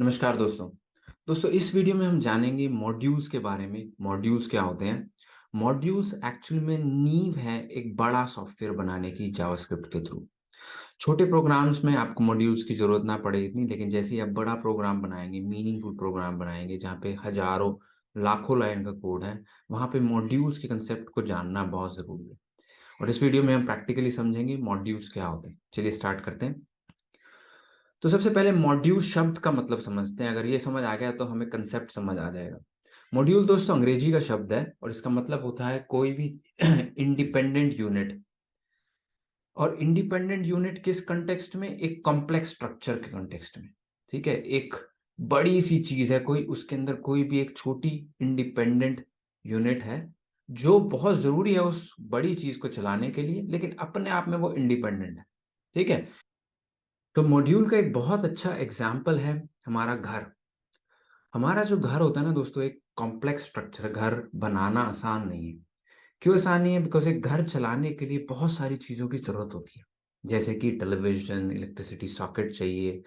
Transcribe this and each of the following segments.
नमस्कार दोस्तों। इस वीडियो में हम जानेंगे मॉड्यूल्स के बारे में। मॉड्यूल्स क्या होते हैं? मॉड्यूल्स एक्चुअल में नींव है एक बड़ा सॉफ्टवेयर बनाने की जावास्क्रिप्ट के थ्रू। छोटे प्रोग्राम्स में आपको मॉड्यूल्स की जरूरत ना पड़े इतनी, लेकिन जैसे ही आप बड़ा प्रोग्राम बनाएंगे, मीनिंगफुल प्रोग्राम बनाएंगे जहाँ पे हजारों लाखों लाइन का कोड है, वहाँ पे मॉड्यूल्स के कंसेप्ट को जानना बहुत जरूरी है। और इस वीडियो में हम प्रैक्टिकली समझेंगे मॉड्यूल्स क्या होते हैं। चलिए स्टार्ट करते हैं। तो सबसे पहले मॉड्यूल शब्द का मतलब समझते हैं। अगर ये समझ आ गया तो हमें कंसेप्ट समझ आ जाएगा। मॉड्यूल दोस्तों अंग्रेजी का शब्द है और इसका मतलब होता है कोई भी इंडिपेंडेंट यूनिट। और इंडिपेंडेंट यूनिट किस कंटेक्स्ट में? एक कॉम्प्लेक्स स्ट्रक्चर के कंटेक्स्ट में। ठीक है, एक बड़ी सी चीज है कोई, उसके अंदर कोई भी एक छोटी इंडिपेंडेंट यूनिट है जो बहुत जरूरी है उस बड़ी चीज को चलाने के लिए, लेकिन अपने आप में वो इंडिपेंडेंट है। ठीक है, तो मॉड्यूल का एक बहुत अच्छा एग्जाम्पल है हमारा घर। हमारा जो घर होता है ना दोस्तों, एक कॉम्प्लेक्स स्ट्रक्चर। घर बनाना आसान नहीं है। क्यों आसान नहीं है? बिकॉज एक घर चलाने के लिए बहुत सारी चीज़ों की ज़रूरत होती है। जैसे कि टेलीविजन, इलेक्ट्रिसिटी सॉकेट चाहिए,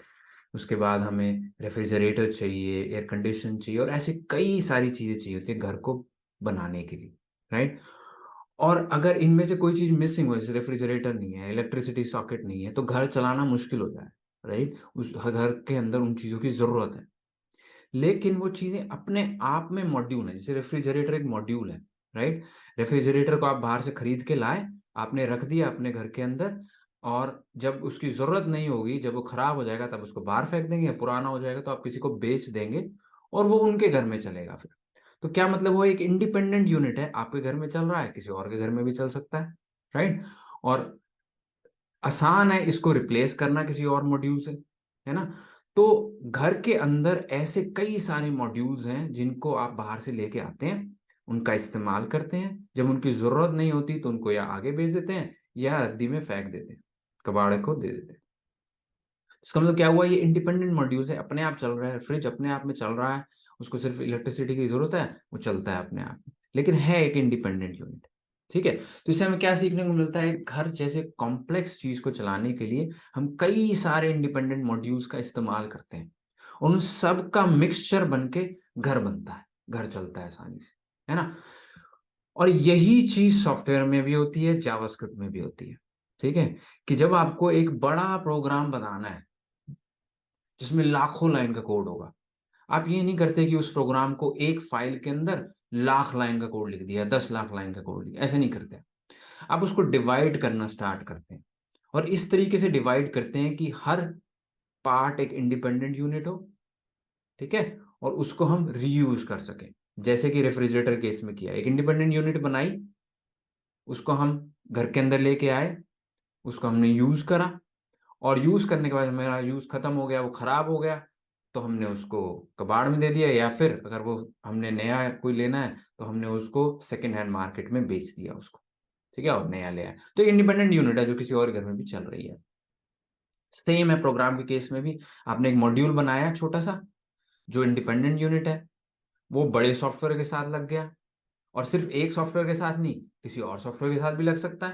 उसके बाद हमें रेफ्रिजरेटर चाहिए, एयर कंडीशन चाहिए, और ऐसे कई सारी चीज़ें चाहिए होती है घर को बनाने के लिए। राइट। और अगर इनमें से कोई चीज़ मिसिंग हो, जैसे रेफ्रिजरेटर नहीं है, इलेक्ट्रिसिटी सॉकेट नहीं है, तो घर चलाना मुश्किल हो जाए। राइट, उस घर के अंदर उन चीज़ों की ज़रूरत है। लेकिन वो चीजें अपने आप में मॉड्यूल है। जैसे रेफ्रिजरेटर एक मॉड्यूल है। राइट। रेफ्रिजरेटर को आप बाहर से खरीद के लाए, आपने रख दिया अपने घर के अंदर, और जब उसकी जरूरत नहीं होगी, जब वो खराब हो जाएगा, तब उसको बाहर फेंक देंगे, या पुराना हो जाएगा तो आप किसी को बेच देंगे और वो उनके घर में चलेगा फिर। तो क्या मतलब, वो एक इंडिपेंडेंट यूनिट है, आपके घर में चल रहा है, किसी और के घर में भी चल सकता है। राइट। और आसान है इसको रिप्लेस करना किसी और मॉड्यूल से, है ना। तो घर के अंदर ऐसे कई सारे मॉड्यूल्स हैं जिनको आप बाहर से लेके आते हैं, उनका इस्तेमाल करते हैं। जब उनकी जरूरत नहीं होती तो उनको या आगे भेज देते हैं या रद्दी में फेंक देते हैं, कबाड़े को दे देते हैं। इसका मतलब क्या हुआ? ये इंडिपेंडेंट मॉड्यूल्स है, अपने आप चल रहा है। फ्रिज अपने आप में चल रहा है, उसको सिर्फ इलेक्ट्रिसिटी की जरूरत है, वो चलता है अपने आप में, लेकिन है एक इंडिपेंडेंट यूनिट। ठीक है, तो इससे हमें क्या सीखने को मिलता है? घर जैसे कॉम्प्लेक्स चीज को चलाने के लिए हम कई सारे इंडिपेंडेंट मॉड्यूल्स का इस्तेमाल करते हैं, और उन सब का मिक्सचर बन के घर बनता है, घर चलता है आसानी से, है ना। और यही चीज सॉफ्टवेयर में भी होती है, जावास्क्रिप्ट में भी होती है। ठीक है, कि जब आपको एक बड़ा प्रोग्राम बनाना है जिसमें लाखों लाइन का कोड होगा, आप ये नहीं करते कि उस प्रोग्राम को एक फाइल के अंदर लाख लाइन का कोड लिख दिया, 10 लाख लाइन का कोड लिख दिया, ऐसे नहीं करते। आप उसको डिवाइड करना स्टार्ट करते हैं, और इस तरीके से डिवाइड करते हैं कि हर पार्ट एक इंडिपेंडेंट यूनिट हो। ठीक है, और उसको हम रीयूज कर सकें। जैसे कि रेफ्रिजरेटर केस में किया, एक इंडिपेंडेंट यूनिट बनाई, उसको हम घर के अंदर लेके आए, उसको हमने यूज करा, और यूज करने के बाद मेरा यूज खत्म हो गया, वो खराब हो गया, तो हमने उसको कबाड़ में दे दिया, या फिर अगर वो हमने नया कोई लेना है तो हमने उसको सेकेंड हैंड मार्केट में बेच दिया उसको। ठीक है, और नया ले आया। तो इंडिपेंडेंट यूनिट है जो किसी और घर में भी चल रही है। सेम है प्रोग्राम के केस में भी। आपने एक मॉड्यूल बनाया छोटा सा, जो इंडिपेंडेंट यूनिट है, वो बड़े सॉफ्टवेयर के साथ लग गया। और सिर्फ एक सॉफ्टवेयर के साथ नहीं, किसी और सॉफ्टवेयर के साथ भी लग सकता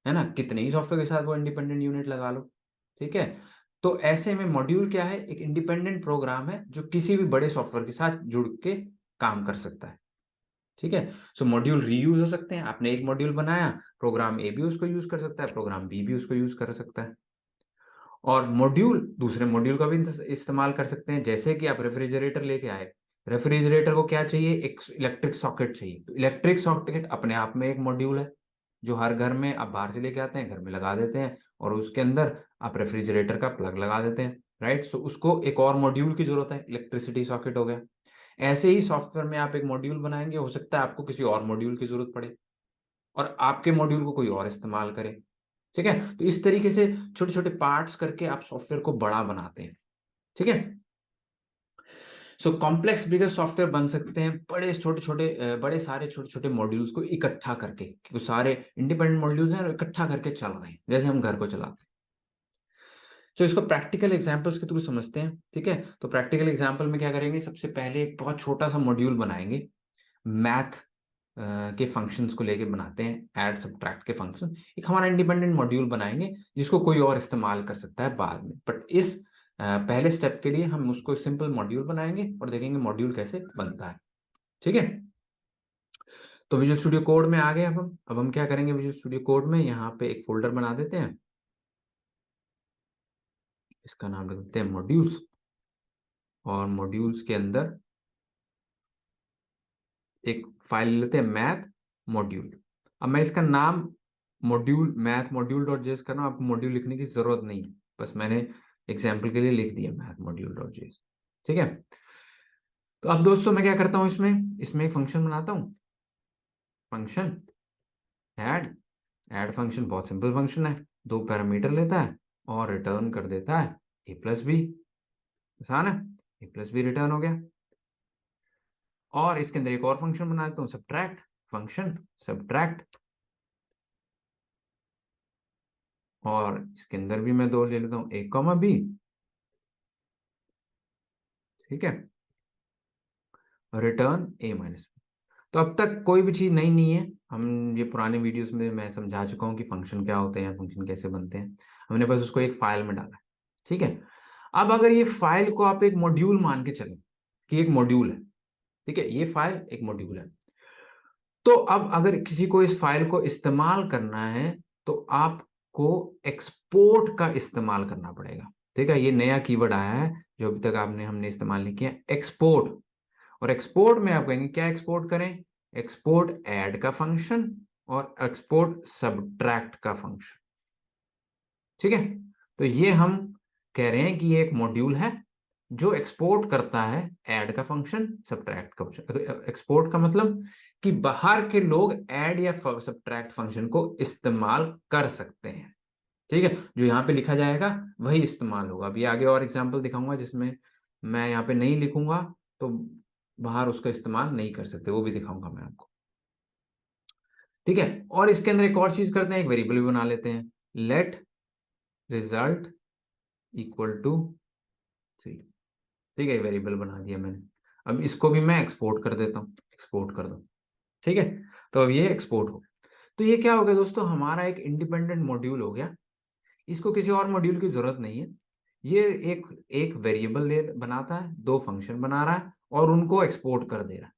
है ना। कितने ही सॉफ्टवेयर के साथ वो इंडिपेंडेंट यूनिट लगा लो। ठीक है, तो ऐसे में मॉड्यूल क्या है? एक इंडिपेंडेंट प्रोग्राम है जो किसी भी बड़े सॉफ्टवेयर के साथ जुड़ के काम कर सकता है। ठीक है, सो मॉड्यूल रीयूज हो सकते हैं। आपने एक मॉड्यूल बनाया, प्रोग्राम ए भी उसको यूज कर सकता है, प्रोग्राम बी भी उसको यूज कर सकता है, और मॉड्यूल दूसरे मॉड्यूल का भी इस्तेमाल कर सकते हैं। जैसे कि आप रेफ्रिजरेटर लेके आए, रेफ्रिजरेटर को क्या चाहिए? एक इलेक्ट्रिक सॉकेट चाहिए, तो इलेक्ट्रिक सॉकेट अपने आप में एक मॉड्यूल है जो हर घर में आप बाहर से लेके आते हैं, घर में लगा देते हैं, और उसके अंदर आप रेफ्रिजरेटर का प्लग लगा देते हैं। राइट, सो उसको एक और मॉड्यूल की जरूरत है, इलेक्ट्रिसिटी सॉकेट हो गया। ऐसे ही सॉफ्टवेयर में आप एक मॉड्यूल बनाएंगे, हो सकता है आपको किसी और मॉड्यूल की जरूरत पड़े, और आपके मॉड्यूल को कोई और इस्तेमाल करे। ठीक है, तो इस तरीके से छोटे छोटे पार्ट्स करके आप सॉफ्टवेयर को बड़ा बनाते हैं। ठीक है, सो कॉम्प्लेक्स बिगर सॉफ्टवेयर बन सकते हैं बड़े छोटे छोटे, बड़े सारे छोटे छोटे मॉड्यूल्स को इकट्ठा करके, वो सारे इंडिपेंडेंट मॉड्यूल्स हैं और इकट्ठा करके चल रहे हैं, जैसे हम घर को चलाते हैं। तो इसको प्रैक्टिकल एग्जांपल्स के थ्रू समझते हैं। ठीक है, तो प्रैक्टिकल एग्जांपल में क्या करेंगे? सबसे पहले एक बहुत छोटा सा मॉड्यूल बनाएंगे, मैथ के फंक्शंस को लेके बनाते हैं, ऐड सब्ट्रैक्ट के फंक्शन। एक हमारा इंडिपेंडेंट मॉड्यूल बनाएंगे जिसको कोई और इस्तेमाल कर सकता है बाद में, बट इस पहले स्टेप के लिए हम उसको सिंपल मॉड्यूल बनाएंगे और देखेंगे मॉड्यूल कैसे बनता है। ठीक है, तो विजुअल स्टूडियो कोड में आ गए। अब हम क्या करेंगे, विजुअल स्टूडियो कोड में यहाँ पे एक फोल्डर बना देते हैं, इसका नाम रख देते हैं मॉड्यूल्स, और मॉड्यूल्स के अंदर एक फाइल लेते हैं मैथ मॉड्यूल। अब मैं इसका नाम module math module dot JS कर रहा हूँ, आपको मॉड्यूल लिखने की जरूरत नहीं है, बस मैंने एग्जाम्पल के लिए लिख दिया मैथ मॉड्यूल डॉट जेएस। ठीक है, तो अब दोस्तों मैं क्या करता हूँ, इसमें इसमें एक फंक्शन बनाता हूँ, फंक्शन ऐड। ऐड फंक्शन बहुत सिंपल फंक्शन है, दो पैरामीटर लेता है और रिटर्न कर देता है ए प्लस बी। आसान है, ए प्लस बी रिटर्न हो गया। और इसके अंदर एक और फंक्शन बना देता हूँ, सब्ट्रैक्ट फंक्शन, सब्ट्रैक्ट। और इसके अंदर भी मैं दो ले लेता हूँ, ए कॉमा बी। ठीक है, रिटर्न ए माइनस। तो अब तक कोई भी चीज नई नहीं है, हम ये पुराने वीडियोस में मैं समझा चुका हूँ कि फंक्शन क्या होते हैं, फंक्शन कैसे बनते हैं। हमने बस उसको एक फाइल में डाला है। ठीक है, अब अगर ये फाइल को आप एक मॉड्यूल मान के चलें कि एक मॉड्यूल है, ठीक है, ये फाइल एक मॉड्यूल है, तो अब अगर किसी को इस फाइल को इस्तेमाल करना है तो आपको एक्सपोर्ट का इस्तेमाल करना पड़ेगा। ठीक है, ये नया कीवर्ड आया है जो अभी तक आपने हमने इस्तेमाल नहीं किया, एक्सपोर्ट। और एक्सपोर्ट में आप कहेंगे क्या एक्सपोर्ट करें, एक्सपोर्ट ऐड का फंक्शन और एक्सपोर्ट सब्ट्रैक्ट का फंक्शन। ठीक है, तो ये हम कह रहे हैं कि ये एक मॉड्यूल है जो एक्सपोर्ट करता है ऐड का फंक्शन, सब्ट्रैक्ट का फंक्शन। एक्सपोर्ट का मतलब कि बाहर के लोग ऐड या सब्ट्रैक्ट फंक्शन को इस्तेमाल कर सकते हैं। ठीक है, जो यहाँ पे लिखा जाएगा वही इस्तेमाल होगा। अभी आगे और एग्जांपल दिखाऊंगा जिसमें मैं यहाँ पे नहीं लिखूंगा तो बाहर उसका इस्तेमाल नहीं कर सकते, वो भी दिखाऊंगा मैं आपको। ठीक है, और इसके अंदर एक और चीज करते हैं, एक वेरिएबल भी बना लेते हैं, लेट रिजल्ट इक्वल टू 3। ठीक है, वेरिएबल बना दिया मैंने। अब इसको भी मैं एक्सपोर्ट कर देता हूँ, एक्सपोर्ट कर दो। ठीक है, तो अब ये एक्सपोर्ट हो, तो ये क्या हो गया दोस्तों, हमारा एक इंडिपेंडेंट मॉड्यूल हो गया। इसको किसी और मॉड्यूल की जरूरत नहीं है। ये एक एक वेरिएबल ले बनाता है, दो फंक्शन बना रहा है और उनको एक्सपोर्ट कर दे रहा है।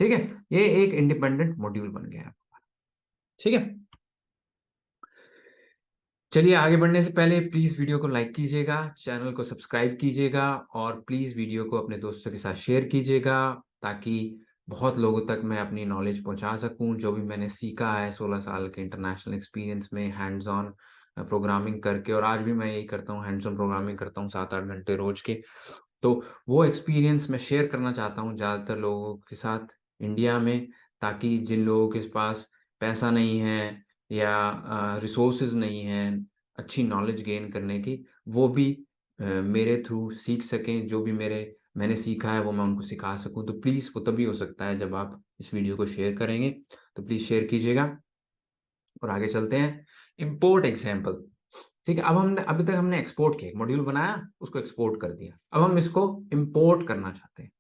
ठीक है, ये एक इंडिपेंडेंट मॉड्यूल बन गया है। ठीक है, चलिए आगे बढ़ने से पहले प्लीज वीडियो को लाइक कीजिएगा, चैनल को सब्सक्राइब कीजिएगा और प्लीज वीडियो को अपने दोस्तों के साथ शेयर कीजिएगा, ताकि बहुत लोगों तक मैं अपनी नॉलेज पहुंचा सकूं, जो भी मैंने सीखा है 16 साल के इंटरनेशनल एक्सपीरियंस में हैंड्स ऑन प्रोग्रामिंग करके। और आज भी मैं यही करता हूँ, हैंड्स ऑन प्रोग्रामिंग करता हूँ 7-8 घंटे रोज के। तो वो एक्सपीरियंस मैं शेयर करना चाहता हूँ ज़्यादातर लोगों के साथ इंडिया में, ताकि जिन लोगों के पास पैसा नहीं है या रिसोर्सेज नहीं है अच्छी नॉलेज गेन करने की, वो भी मेरे थ्रू सीख सकें। जो भी मैंने सीखा है वो मैं उनको सिखा सकूं। तो प्लीज़, वो तभी हो सकता है जब आप इस वीडियो को शेयर करेंगे, तो प्लीज़ शेयर कीजिएगा। और आगे चलते हैं, इम्पोर्ट एग्जाम्पल। ठीक है, अब हमने अभी तक हमने एक्सपोर्ट किया, एक मॉड्यूल बनाया उसको एक्सपोर्ट कर दिया, अब हम इसको इंपोर्ट करना चाहते हैं।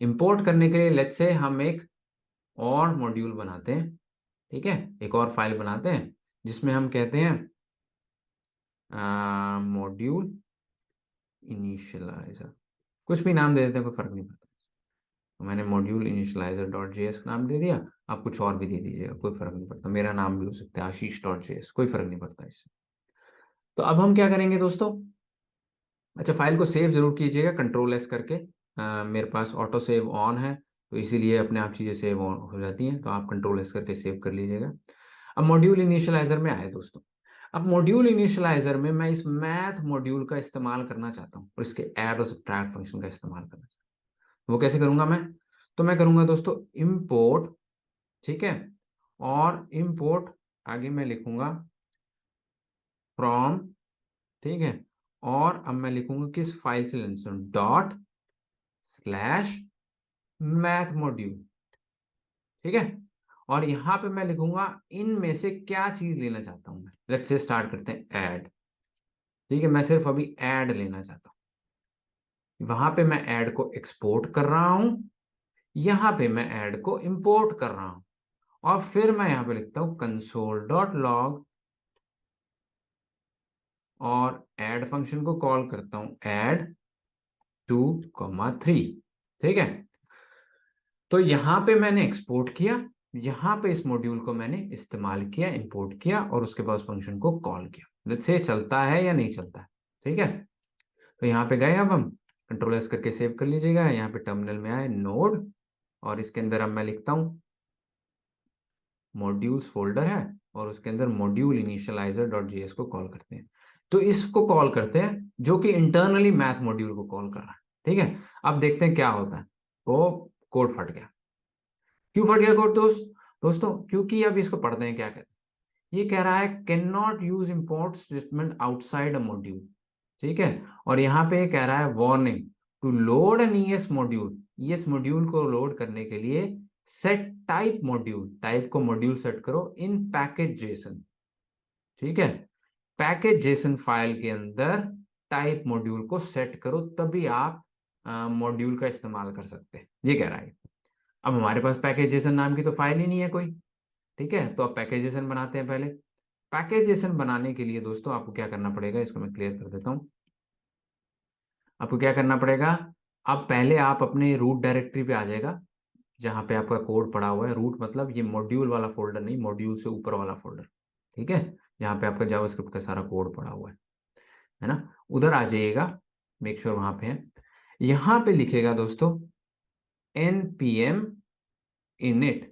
इंपोर्ट करने के लिए लेट्स से हम एक और मॉड्यूल बनाते हैं। ठीक है, एक और फाइल बनाते हैं जिसमें हम कहते हैं मॉड्यूल इनिशियलाइजर, कुछ भी नाम दे देते हैं, कोई फर्क नहीं पड़ता। तो मैंने मॉड्यूल इनिशियलाइजर डॉट जेएस नाम दे दिया, आप कुछ और भी दे दीजिएगा, कोई फर्क नहीं पड़ता, मेरा नाम भी हो सकता है आशीष डॉट जेएस, कोई फर्क नहीं पड़ता इससे। तो अब हम क्या करेंगे दोस्तों, अच्छा फाइल को सेव जरूर कीजिएगा कंट्रोल एस करके। मेरे पास ऑटो सेव ऑन है, तो इसीलिए अपने आप चीज़ें सेव ऑन हो जाती हैं, तो आप कंट्रोल एस करके सेव कर लीजिएगा। अब मॉड्यूल इनिशियलाइजर में आए दोस्तों, अब मॉड्यूल इनिशियलाइजर में मैं इस मैथ मॉड्यूल का इस्तेमाल करना चाहता हूँ और इसके ऐड और सब्ट्रैक्ट फंक्शन का इस्तेमाल करना चाहता हूँ। वो कैसे करूंगा मैं, तो मैं करूंगा दोस्तों इम्पोर्ट। ठीक है, और इम्पोर्ट आगे मैं लिखूंगा फ्रॉम। ठीक है, और अब मैं लिखूंगा किस फाइल से लेना, डॉट स्लैश मैथ मॉड्यूल। ठीक है, और यहां पे मैं लिखूंगा इनमें से क्या चीज लेना चाहता हूं मैं। लेट्स से स्टार्ट करते हैं ऐड। ठीक है, मैं सिर्फ अभी ऐड लेना चाहता हूं, वहां पे मैं ऐड को एक्सपोर्ट कर रहा हूं, यहां पे मैं ऐड को इंपोर्ट कर रहा हूं, और फिर मैं यहां पे लिखता हूं कंसोल डॉट लॉग, और ऐड फंक्शन को कॉल करता हूं ऐड 2, 3। ठीक है, तो यहां पे मैंने एक्सपोर्ट किया, यहां पे इस मॉड्यूल को मैंने इस्तेमाल किया, इंपोर्ट किया और उसके बाद फंक्शन को कॉल किया। लेट्स से चलता है या नहीं चलता है। ठीक है, तो यहाँ पे गए, अब हम कंट्रोल एस करके सेव कर लीजिएगा। यहाँ पे टर्मिनल में आए नोड, और इसके अंदर अब मैं लिखता हूँ मॉड्यूल्स फोल्डर है, और उसके अंदर मॉड्यूल इनिशियलाइजर डॉट जेएस को कॉल करते हैं। तो इसको कॉल करते हैं, जो कि इंटरनली मैथ मॉड्यूल को कॉल कर रहा है। ठीक है, अब देखते हैं क्या होता है। वो कोड फट गया। क्यों फट गया कोड दोस्तों? क्योंकि अब इसको पढ़ते हैं क्या कहते हैं। ये कह रहा है can not use import statement outside a module. ठीक है, और यहाँ पे कह रहा है warning to load an ES module. ES module को लोड करने के लिए सेट टाइप मॉड्यूल, टाइप को मॉड्यूल सेट करो इन पैकेज जेसन। ठीक है, पैकेज जेसन फाइल के अंदर टाइप मॉड्यूल को सेट करो, तभी आप मॉड्यूल का इस्तेमाल कर सकते हैं, ये कह रहा है। अब हमारे पास पैकेज जेसन नाम की तो फाइल ही नहीं है कोई। ठीक है, तो अब पैकेज जेसन बनाते हैं। पहले पैकेज जेसन बनाने के लिए दोस्तों आपको क्या करना पड़ेगा, इसको मैं क्लियर कर देता हूँ। आपको क्या करना पड़ेगा, अब पहले आप अपने रूट डायरेक्टरी पे आ जाएगा, जहां पे आपका कोड पड़ा हुआ है। रूट मतलब ये मॉड्यूल वाला फोल्डर नहीं, मॉड्यूल से ऊपर वाला फोल्डर। ठीक है, जहां पे आपका जावास्क्रिप्ट का सारा कोड पड़ा हुआ है ना, उधर आ जाइएगा। मेक श्योर वहां पे है। यहां पे लिखेगा दोस्तों npm init,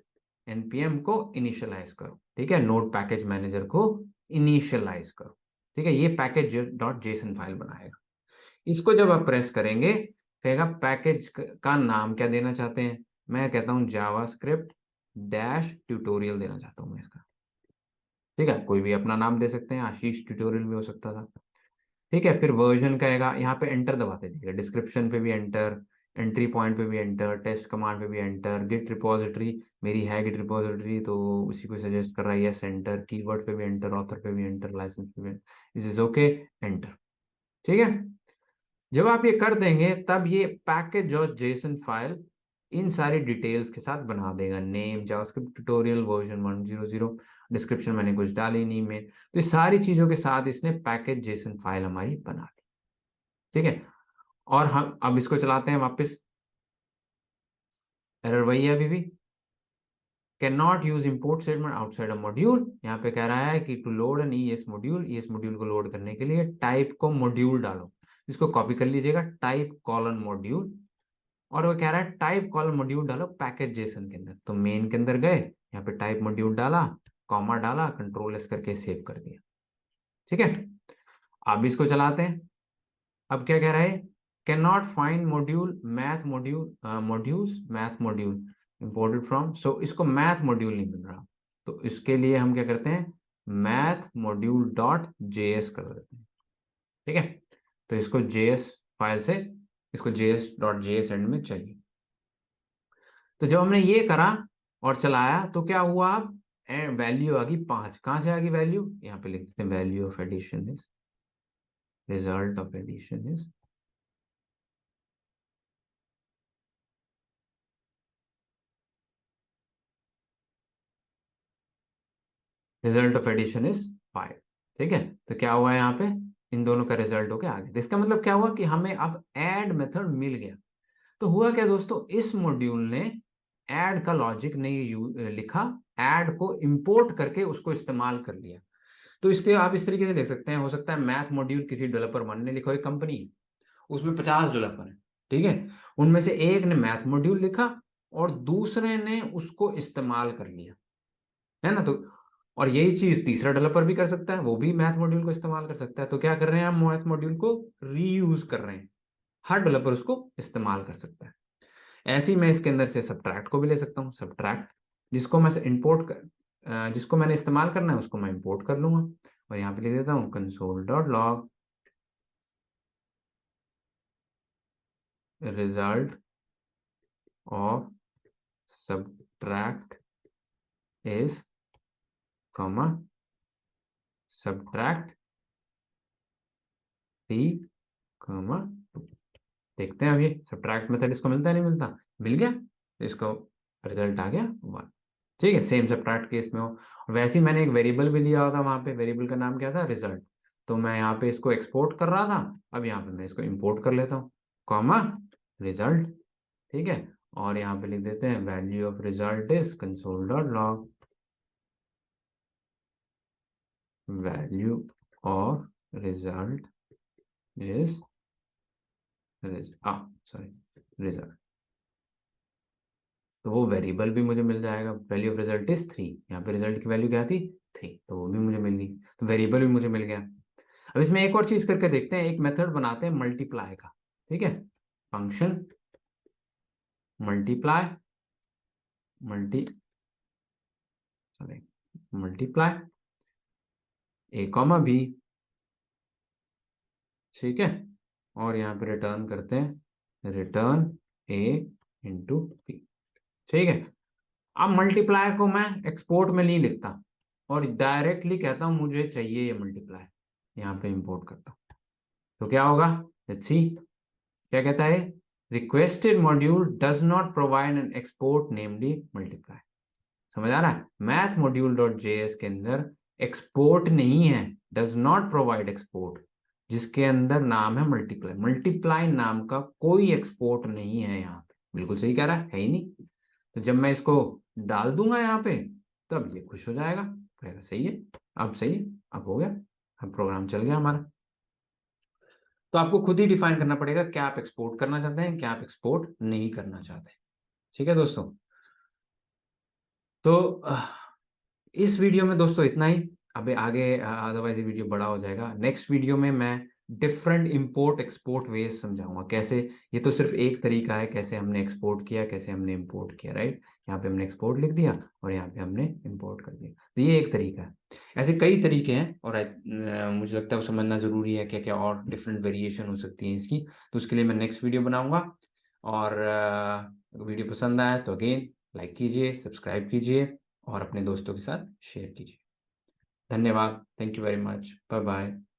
npm को इनिशियलाइज करो। ठीक है, नोड पैकेज मैनेजर को इनिशियलाइज करो। ठीक है, ये पैकेज डॉट जेसन फाइल बनाएगा। इसको जब आप प्रेस करेंगे, कहेगा पैकेज का नाम क्या देना चाहते हैं। मैं कहता हूं जावास्क्रिप्ट डैश ट्यूटोरियल देना चाहता हूं मैं इसका। ठीक है, कोई भी अपना नाम दे सकते हैं, आशीष ट्यूटोरियल भी हो सकता था। ठीक है, फिर वर्जन कहेगा, यहाँ पे एंटर दबाते जाइए, डिस्क्रिप्शन पे भी एंटर, एंट्री पॉइंट पे भी एंटर, टेस्ट कमांड पे भी एंटर, गिट रिपोजिटरी मेरी है, गिट रिपोजिटरी तो उसी को सजेस्ट कर रहा है, यस एंटर, कीवर्ड पे भी एंटर, ऑथर पे भी एंटर, लाइसेंस पे भी, दिस इज ओके, एंटर। ठीक है, जब आप ये कर देंगे तब ये पैकेज और जेसन फाइल इन सारी डिटेल्स के साथ बना देगा। Name JavaScript tutorial version 100, description मैंने कुछ डाली नहीं में, तो ये सारी चीजों के साथ इसने पैकेज जेसन फाइल हमारी बना दी। ठीक है, और हम अब इसको चलाते हैं वापस। एरर वही है अभी भी, cannot use import statement outside a module. यहाँ पे कह रहा है कि to load an ES module, ES module को लोड करने के लिए टाइप को मॉड्यूल डालो। इसको कॉपी कर लीजिएगा, टाइप कॉलन मॉड्यूल, और वो कह रहा है टाइप कॉल मॉड्यूल डालो पैकेज जेसन के अंदर। तो मेन के अंदर गए, यहाँ पे टाइप मॉड्यूल डाला, कॉमा डाला, कंट्रोल एस करके सेव कर दिया। ठीक है, अब इसको चलाते हैं। अब क्या कह रहा है, can not find module math module, modules math module imported from. So इसको मैथ मॉड्यूल नहीं मिल रहा, तो इसके लिए हम क्या करते हैं, मैथ मॉड्यूल डॉट जेएस कर देते हैं। ठीक है, तो इसको जेएस फाइल से, इसको जेएस डॉट जेएस एंड में चाहिए। तो जब हमने ये करा और चलाया तो क्या हुआ, अब वैल्यू आ गई 5। कहां से आ गई वैल्यू, यहाँ पे लिख देते हैं value of addition is, result of addition is, result of addition is 5। ठीक है, तो क्या हुआ यहाँ पे, इन दोनों का रिजल्ट होके आ गया। तो इसका मतलब क्या हुआ कि हमें अब ऐड मेथड मिल गया। तो हुआ क्या दोस्तों, इस मॉड्यूल ने ऐड का लॉजिक नहीं लिखा, ऐड को इंपोर्ट करके उसको इस्तेमाल कर लिया। तो इसके आप इस तरीके से देख सकते हैं, हो सकता है मैथ मॉड्यूल किसी डेवलपर वन ने लिखा, हुई कंपनी है, उसमें 50 डेवलपर हैं। ठीक है, उनमें से एक ने मैथ मॉड्यूल लिखा और दूसरे ने उसको इस्तेमाल कर लिया, है ना। तो और यही चीज तीसरा डेवलपर भी कर सकता है, वो भी मैथ मॉड्यूल को इस्तेमाल कर सकता है। तो क्या कर रहे हैं हम, मैथ मॉड्यूल को रीयूज कर रहे हैं, हर डेवलपर उसको इस्तेमाल कर सकता है। ऐसे ही मैं इसके अंदर से सब्ट्रैक्ट को भी ले सकता हूँ। सब्ट्रैक्ट जिसको मैं इंपोर्ट कर, जिसको मैंने इस्तेमाल करना है उसको मैं इंपोर्ट कर लूंगा, और यहाँ पे लिख देता हूँ console dot log result of subtract is, comma subtract 3, comma 2। देखते हैं अभी सब्ट्रैक्ट मेथड इसको मिलता है नहीं मिलता, मिल गया, तो इसको रिजल्ट आ गया 1। ठीक है, सेम सब्ट्रैक्ट केस में हो। वैसे ही मैंने एक वेरिएबल भी लिया हुआ था, वहां पे वेरिएबल का नाम क्या था, रिजल्ट। तो मैं यहाँ पे इसको एक्सपोर्ट कर रहा था, अब यहाँ पे मैं इसको इंपोर्ट कर लेता हूँ, कॉमा रिजल्ट। ठीक है, और यहाँ पे लिख देते हैं value of result is console dot log, value of result is sorry result. तो वो वेरिएबल भी मुझे मिल जाएगा, वैल्यू ऑफ रिजल्ट इज 3, यहाँ पे रिजल्ट की वैल्यू क्या थी 3, तो वो भी मुझे मिल गई, तो वेरिएबल भी मुझे मिल गया। अब इसमें एक और चीज करके देखते हैं, एक मेथड बनाते हैं मल्टीप्लाई का। ठीक है, function multiply, multi sorry multiply A comma B. ठीक है, और यहाँ पे रिटर्न करते हैं रिटर्न ए इंटू बी। ठीक है, अब मल्टीप्लाई को मैं एक्सपोर्ट में नहीं लिखता और डायरेक्टली कहता हूं मुझे चाहिए ये मल्टीप्लाई, यहाँ पे इंपोर्ट करता हूं। तो क्या होगा, लेट्स सी क्या कहता है, requested module does not provide an export namely multiply. समझ आ रहा है, मैथ मॉड्यूल डॉट जेएस के अंदर एक्सपोर्ट नहीं है, डज नॉट प्रोवाइड एक्सपोर्ट, जिसके अंदर नाम है मल्टीप्लाई। मल्टीप्लाई नाम का कोई एक्सपोर्ट नहीं है यहाँ पे, बिल्कुल सही कह रहा है ही नहीं। तो जब मैं इसको डाल दूंगा यहाँ पे, तब ये खुश हो जाएगा, कहेगा सही है, अब सही है, अब हो गया, अब प्रोग्राम चल गया हमारा। तो आपको खुद ही डिफाइन करना पड़ेगा क्या आप एक्सपोर्ट करना चाहते हैं, क्या आप एक्सपोर्ट नहीं करना चाहते। ठीक है दोस्तों, तो इस वीडियो में दोस्तों इतना ही। अबे आगे अदरवाइज ये वीडियो बड़ा हो जाएगा। नेक्स्ट वीडियो में मैं डिफरेंट इंपोर्ट एक्सपोर्ट वेज समझाऊंगा कैसे। ये तो सिर्फ एक तरीका है कैसे हमने एक्सपोर्ट किया, कैसे हमने इंपोर्ट किया, राइट। यहाँ पे हमने एक्सपोर्ट लिख दिया और यहाँ पे हमने इंपोर्ट कर दिया, तो ये एक तरीका है। ऐसे कई तरीके हैं और मुझे लगता है वो समझना जरूरी है क्या क्या और डिफरेंट वेरिएशन हो सकती है इसकी। तो उसके लिए मैं नेक्स्ट वीडियो बनाऊंगा। और वीडियो पसंद आया तो अगेन लाइक कीजिए, सब्सक्राइब कीजिए और अपने दोस्तों के साथ शेयर कीजिए। धन्यवाद, thank you very much, bye bye.